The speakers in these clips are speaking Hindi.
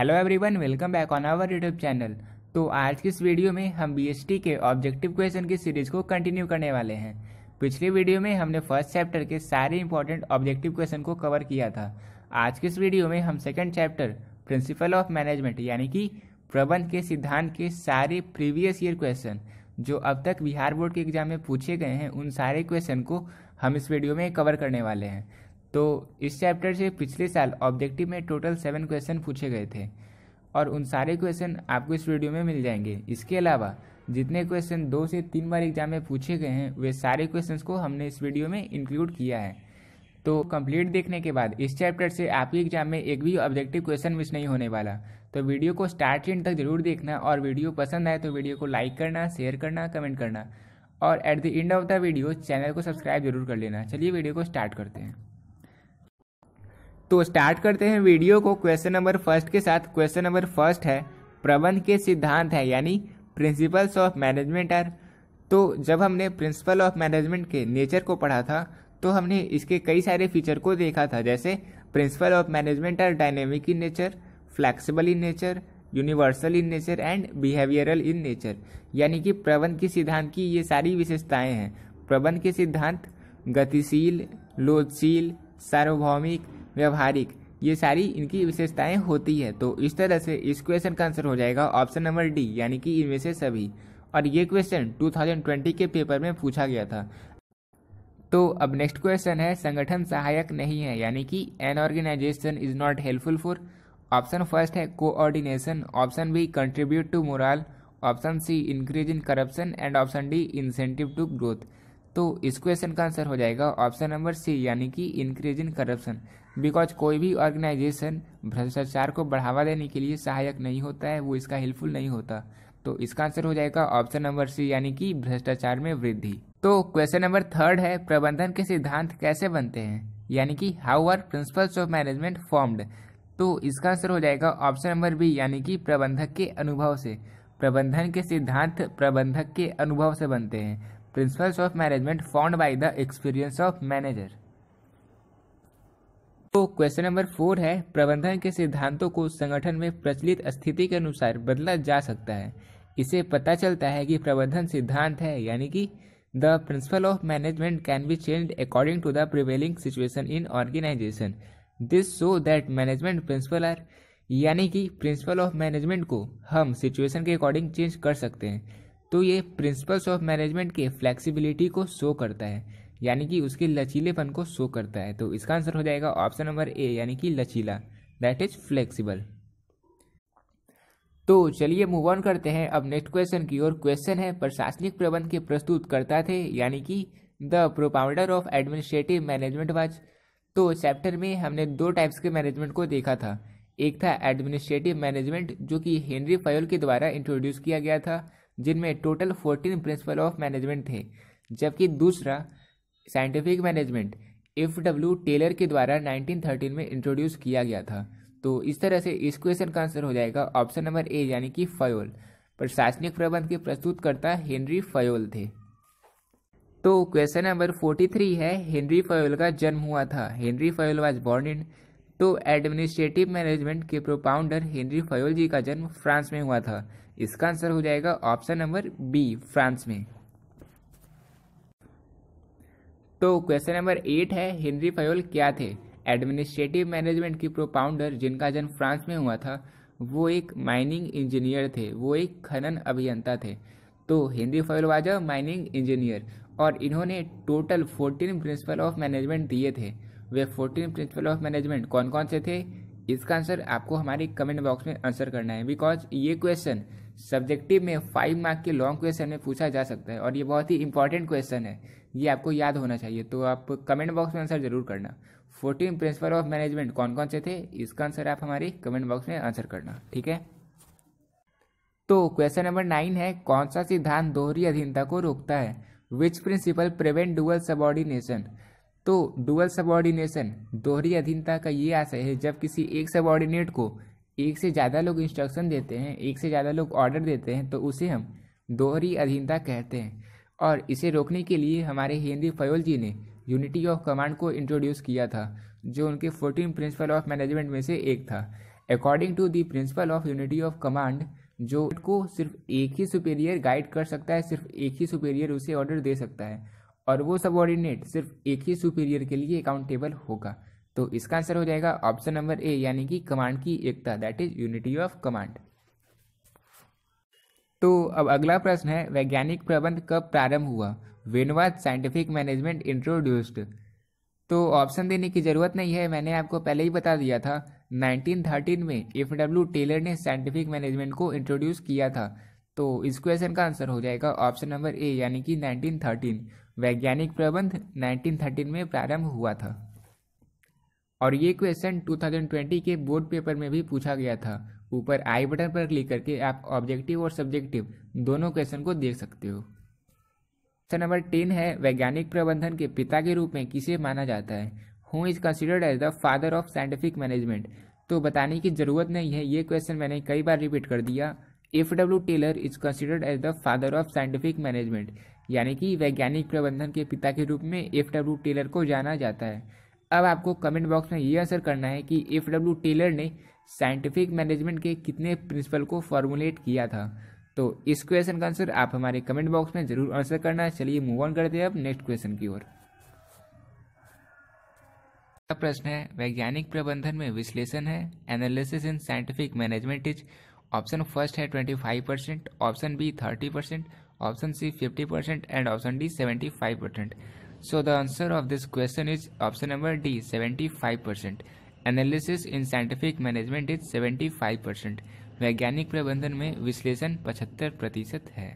Hello everyone, welcome back on our YouTube channel. तो आज की इस वीडियो में हम बीएसटी के ऑब्जेक्टिव क्वेश्चन की सीरीज को कंटिन्यू करने वाले हैं। पिछले वीडियो में हमने फर्स्ट चैप्टर के सारे इंपॉर्टेंट ऑब्जेक्टिव क्वेश्चन को कवर किया था। आज की इस वीडियो में हम second chapter principal of management यानी कि प्रबंध के सिद्धांत के सारे प्रीवियस ईयर क्वेश्चन जो अब तक बिहार बोर्ड के एग्जाम में पूछे गए हैं उन सारे क्वेश्चन को हम इस वीडियो में कवर करने वाले हैं। तो इस चैप्टर से पिछले साल ऑब्जेक्टिव में टोटल 7 क्वेश्चन पूछे गए थे और उन सारे क्वेश्चन आपको इस वीडियो में मिल जाएंगे। इसके अलावा जितने क्वेश्चन 2 से 3 बार एग्जाम में पूछे गए हैं वे सारे क्वेश्चंस को हमने इस वीडियो में इंक्लूड किया है। तो कंप्लीट देखने के बाद इस चैप्टर से आपके एग्जाम में एक भी ऑब्जेक्टिव क्वेश्चन मिस नहीं होने वाला। तो वीडियो को स्टार्ट से एंड तक जरूर देखना और वीडियो पसंद आए तो वीडियो को लाइक करना, शेयर करना, कमेंट करना और at the end of the video channel को सब्सक्राइब जरूर कर लेना। चलिए वीडियो को स्टार्ट करते हैं। तो स्टार्ट करते हैं वीडियो को क्वेश्चन नंबर फर्स्ट के साथ। क्वेश्चन नंबर फर्स्ट है प्रबंध के सिद्धांत है यानी प्रिंसिपल्स ऑफ मैनेजमेंट आर। तो जब हमने प्रिंसिपल ऑफ मैनेजमेंट के नेचर को पढ़ा था तो हमने इसके कई सारे फीचर को देखा था, जैसे principle of management are dynamic in nature, flexible in nature, universal in nature and behavioural in nature. यानी कि प्रबंध के सिद्धांत की ये सारी विशेषताएं हैं। प्रबंध के सिद्धांत गतिशील, लोचशील, सार्वभौमिक, व्यवहारिक, ये सारी इनकी विशेषताएं होती है। तो इस तरह से इस क्वेश्चन का आंसर हो जाएगा ऑप्शन नंबर डी यानी कि इनमें से सभी। और ये क्वेश्चन 2020 के पेपर में पूछा गया था। तो अब नेक्स्ट क्वेश्चन है संगठन सहायक नहीं है यानी कि an organisation is not helpful for. Option first है coordination, option B contribute to moral, option C increase in corruption and option D incentive to growth. तो इस क्वेश्चन का आंसर हो जाएगा ऑप्शन नंबर सी यानी कि इंक्रीज इन करप्शन। बिकॉज कोई भी ऑर्गेनाइजेशन भ्रष्टाचार को बढ़ावा देने के लिए सहायक नहीं होता है, वो इसका हेल्पफुल नहीं होता। तो इसका आंसर हो जाएगा ऑप्शन नंबर सी यानी कि भ्रष्टाचार में वृद्धि। तो क्वेश्चन नंबर थर्ड है प्रबंधन के सिद्धांत कैसे बनते हैं यानी कि how are principles of management formed. तो इसका आंसर हो जाएगा ऑप्शन नंबर बी यानी कि प्रबंधक के अनुभव से। प्रबंधन के सिद्धांत प्रबंधक के अनुभव से बनते हैं। Principles of management formed by the experience of manager. तो क्वेश्चन नंबर 4 है प्रबंधन के सिद्धांतों को संगठन में प्रचलित स्थिति के अनुसार बदला जा सकता है। इसे पता चलता है कि प्रबंधन सिद्धांत है यानी कि the principle of management can be changed according to the prevailing situation in organisation. This so that management principle are, यानी कि प्रिंसिपल ऑफ मैनेजमेंट को हम सिचुएशन के अकॉर्डिंग चेंज कर सकते हैं। तो ये प्रिंसिपल्स ऑफ मैनेजमेंट के फ्लेक्सिबिलिटी को शो करता है यानी कि उसके लचीलेपन को शो करता है। तो इसका आंसर हो जाएगा ऑप्शन नंबर ए यानी कि लचीला, दैट इज फ्लेक्सिबल। तो चलिए मूव ऑन करते हैं अब नेक्स्ट क्वेश्चन की ओर। क्वेश्चन है प्रशासनिक प्रबंध के प्रस्तुत करता थे यानी कि the propounder of administrative management was. तो चैप्टर में हमने 2 टाइप्स के मैनेजमेंट को देखा था। एक था एडमिनिस्ट्रेटिव मैनेजमेंट जो कि हेनरी फयोल के द्वारा इंट्रोड्यूस किया गया था, जिनमें टोटल 14 प्रिंसिपल ऑफ मैनेजमेंट थे। जबकि दूसरा साइंटिफिक मैनेजमेंट एफ.डब्ल्यू. टेलर के द्वारा 1913 में इंट्रोड्यूस किया गया था। तो इस तरह से इस क्वेश्चन का आंसर हो जाएगा ऑप्शन नंबर ए यानी कि फयोल। प्रशासनिक प्रबंध के प्रस्तुतकर्ता हेनरी फयोल थे। तो क्वेश्चन नंबर 43 है हेनरी फयोल का जन्म हुआ था। Henry Fayol was born in. तो एडमिनिस्ट्रेटिव मैनेजमेंट के प्रोपाउंडर हेनरी फयोल जी का जन्म फ्रांस में हुआ था। इसका आंसर हो जाएगा ऑप्शन नंबर बी फ्रांस में। तो क्वेश्चन नंबर 8 है हेनरी फयोल क्या थे। एडमिनिस्ट्रेटिव मैनेजमेंट के प्रोपाउंडर जिनका जन्म फ्रांस में हुआ था वो एक माइनिंग इंजीनियर थे, वो एक खनन अभियंता थे। तो Henry Fayol was a mining engineer और इन्होंने टोटल 14 प्रिंसिपल ऑफ मैनेजमेंट दिए थे। वे 14 प्रिंसिपल ऑफ मैनेजमेंट कौन कौन से थे इसका आंसर आपको हमारे कमेंट बॉक्स में आंसर करना है। बिकॉज ये क्वेश्चन सब्जेक्टिव में 5 मार्क के लॉन्ग क्वेश्चन में पूछा जा सकता है और ये बहुत ही इंपॉर्टेंट क्वेश्चन है, ये आपको याद होना चाहिए। तो आप कमेंट बॉक्स में आंसर जरूर करना। 14 प्रिंसिपल ऑफ मैनेजमेंट कौन कौन से थे इसका आंसर आप हमारे कमेंट बॉक्स में आंसर करना, ठीक है। तो क्वेश्चन नंबर 9 है कौन सा सिद्धांत दोहरी अधीनता को रोकता है। Which principle prevent dual subordination. तो डुअल सबऑर्डिनेशन दोहरी अधीनता का ये आशय है जब किसी एक सबऑर्डिनेट को एक से ज़्यादा लोग इंस्ट्रक्शन देते हैं, एक से ज़्यादा लोग ऑर्डर देते हैं, तो उसे हम दोहरी अधीनता कहते हैं। और इसे रोकने के लिए हमारे हेनरी फयोल जी ने यूनिटी ऑफ कमांड को इंट्रोड्यूस किया था जो उनके 14 प्रिंसिपल ऑफ मैनेजमेंट में से एक था। According to the principle of unity of command, जो को सिर्फ एक ही सुपेरियर गाइड कर सकता है, सिर्फ एक ही सुपेरियर उसे ऑर्डर दे सकता है और वो सबऑर्डिनेट सिर्फ एक ही सुपेरियर के लिए अकाउंटेबल होगा। तो इसका आंसर हो जाएगा ऑप्शन नंबर ए, यानी कि कमांड की एकता, that is unity of command. तो अब अगला प्रश्न है, वैज्ञानिक प्रबंध कब प्रारंभ हुआ? When was scientific management introduced? तो ऑप्शन देने की जरूरत नहीं है, मैंने आपको पहले ही बता दिया था। 1913 में F.W. टेलर ने साइंटिफिक मैनेजमेंट को इंट्रोड्यूस किया था। तो इस क्वेश्चन का आंसर हो जाएगा ऑप्शन नंबर ए, यानी कि 1913। वैज्ञानिक प्रबंध 1913 में प्रारंभ हुआ था। और ये क्वेश्चन 2020 के बोर्ड पेपर में भी पूछा गया था। ऊपर आई बटन पर क्लिक करके आप ऑब्जेक्टिव और सब्जेक्टिव दोनों क्वेश्चन को देख सकते हो। क्वेश्चन नंबर 10 है, वैज्ञानिक प्रबंधन के पिता के रूप में किसे माना जाता है? Who is considered as the father of scientific management? तो बताने की जरूरत नहीं है, ये क्वेश्चन मैंने कई बार रिपीट कर दिया। F.W. Taylor is considered as the father of scientific management, यानी कि वैज्ञानिक प्रबंधन के पिता के रूप में F.W. टेलर को जाना जाता है। अब आपको कमेंट बॉक्स में ये आंसर करना है कि F.W. टेलर ने साइंटिफिक मैनेजमेंट के कितने प्रिंसिपल को फॉर्मुलेट किया था। तो इस क्वेश्चन का आंसर आप हमारे कमेंट बॉक्स में जरूर आंसर करना है। चलिए मूव ऑन करते हैं अब नेक्स्ट क्वेश्चन की ओर। प्रश्न है, वैज्ञानिक प्रबंधन में विश्लेषण है, analysis in scientific management is. Option first है 25%, option B 30%, option C 50% and option D 75%। So the answer of this question is option number D 75%। Analysis in scientific management is 75%। वैज्ञानिक प्रबंधन में विश्लेषण 75% है।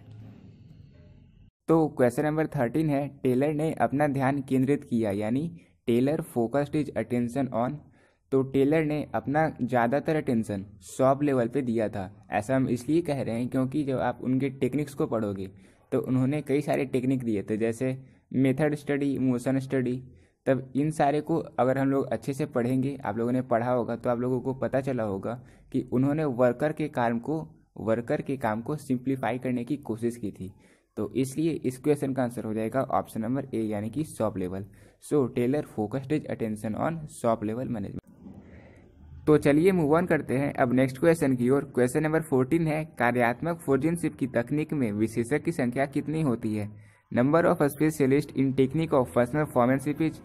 तो क्वेश्चन नंबर 13 है, टेलर ने अपना ध्यान केंद्रित किया, यानी Taylor focused his attention on. तो टेलर ने अपना ज़्यादातर अटेंशन शॉप लेवल पे दिया था। ऐसा हम इसलिए कह रहे हैं क्योंकि जब आप उनके टेक्निक्स को पढ़ोगे तो उन्होंने कई सारे टेक्निक दिए थे, जैसे मेथड स्टडी, मोशन स्टडी। तब इन सारे को अगर हम लोग अच्छे से पढ़ेंगे, आप लोगों ने पढ़ा होगा तो आप लोगों को पता चला होगा कि उन्होंने वर्कर के काम को सिंप्लीफाई करने की कोशिश की थी। तो इसलिए इस क्वेश्चन का आंसर हो जाएगा ऑप्शन नंबर ए, यानी कि shop level. So Taylor focused his attention on shop level management. तो चलिए मूव ऑन करते हैं अब नेक्स्ट क्वेश्चन की ओर। क्वेश्चन नंबर 14 है, कार्यात्मक फोर्जिनशिप की तकनीक में विशेषज्ञ की संख्या कितनी होती है? Number of specialist in technique of functional forensic is.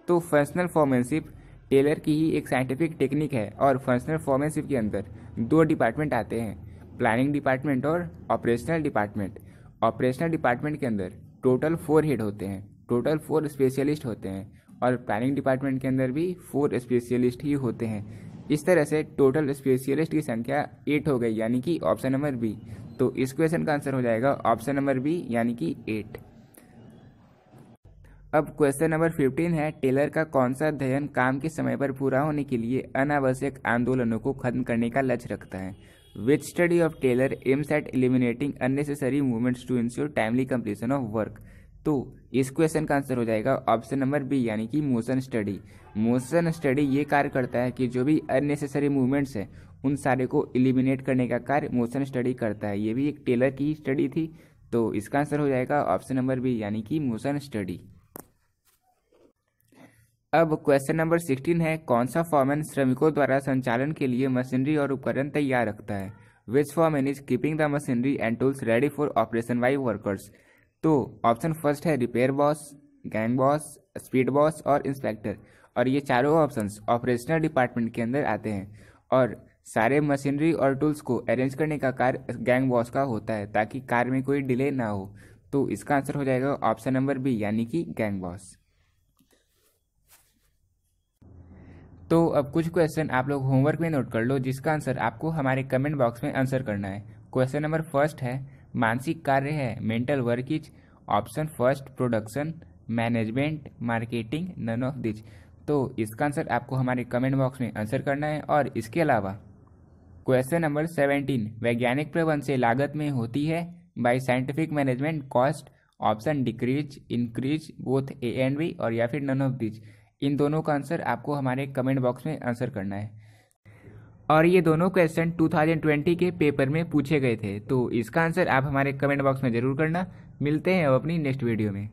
तो फंक्शनल फोरेंसिक टेलर की ही एक साइंटिफिक टेक्निक है और फंक्शनल फोरेंसिक के अंदर 2 डिपार्टमेंट आते हैं, प्लानिंग डिपार्टमेंट और ऑपरेशनल डिपार्टमेंट। ऑपरेशनल डिपार्टमेंट के अंदर टोटल 4 हेड होते हैं, टोटल 4 स्पेशलिस्ट होते हैं और प्लानिंग डिपार्टमेंट के अंदर भी 4 स्पेशलिस्ट ही होते हैं। इस तरह से टोटल स्पेशलिस्ट की संख्या 8 हो गई, यानी कि ऑप्शन नंबर बी। तो इस क्वेश्चन का आंसर हो जाएगा ऑप्शन नंबर बी, यानी कि 8। अब क्वेश्चन नंबर 15 है, टेलर का कौन सा अध्ययन काम के समय पर पूरा होने के लिए अनावश्यक आंदोलनों को खत्म करने का लक्ष्य रखता है? Which study of Taylor aims at eliminating unnecessary movements to ensure timely completion of work? तो इस क्वेश्चन का आंसर हो जाएगा ऑप्शन नंबर बी, यानी कि मोशन स्टडी। मोशन स्टडी ये कार्य करता है कि जो भी अननेसेसरी मूवमेंट्स है उन सारे को एलिमिनेट करने का कार्य मोशन स्टडी करता है। ये भी एक टेलर की स्टडी थी। तो इसका आंसर हो जाएगा ऑप्शन नंबर बी, यानी कि मोशन स्टडी। अब क्वेश्चन नंबर 16 है, कौन सा फॉर्मैन श्रमिकों द्वारा संचालन के लिए मशीनरी और उपकरण तैयार रखता है? Which foreman is keeping the machinery and tools ready for operation by workers? तो ऑप्शन फर्स्ट है repair boss, gang boss, speed boss और इंस्पेक्टर। और ये चारों ऑप्शंस ऑपरेशनल डिपार्टमेंट के अंदर आते हैं और सारे मशीनरी और टूल्स को अरेंज करने का कार्य गैंग बॉस का होता है ताकि कार्य में कोई डिले ना हो। तो इसका आंसर हो जाएगा ऑप्शन नंबर बी, यानी कि गैंग बॉस। तो अब कुछ क्वेश्चन आप लोग होमवर्क में नोट कर लो, जिसका आंसर आपको हमारे कमेंट बॉक्स में आंसर करना है। क्वेश्चन नंबर फर्स्ट है, मानसिक कार्य है, mental work is. Option first production, management, marketing, none of this. तो इसका आंसर आपको हमारे कमेंट बॉक्स में आंसर करना है। और इसके अलावा क्वेश्चन नंबर 17, वैज्ञानिक प्रबंध से लागत में होती है by scientific management cost. Option decrease, increase, both A and B, और या फिर नन ऑफ दिस। इन दोनों का आंसर आपको हमारे कमेंट बॉक्स में आंसर करना है। और ये दोनों क्वेश्चन 2020 के पेपर में पूछे गए थे। तो इसका आंसर आप हमारे कमेंट बॉक्स में जरूर करना। मिलते हैं अब अपनी नेक्स्ट वीडियो में।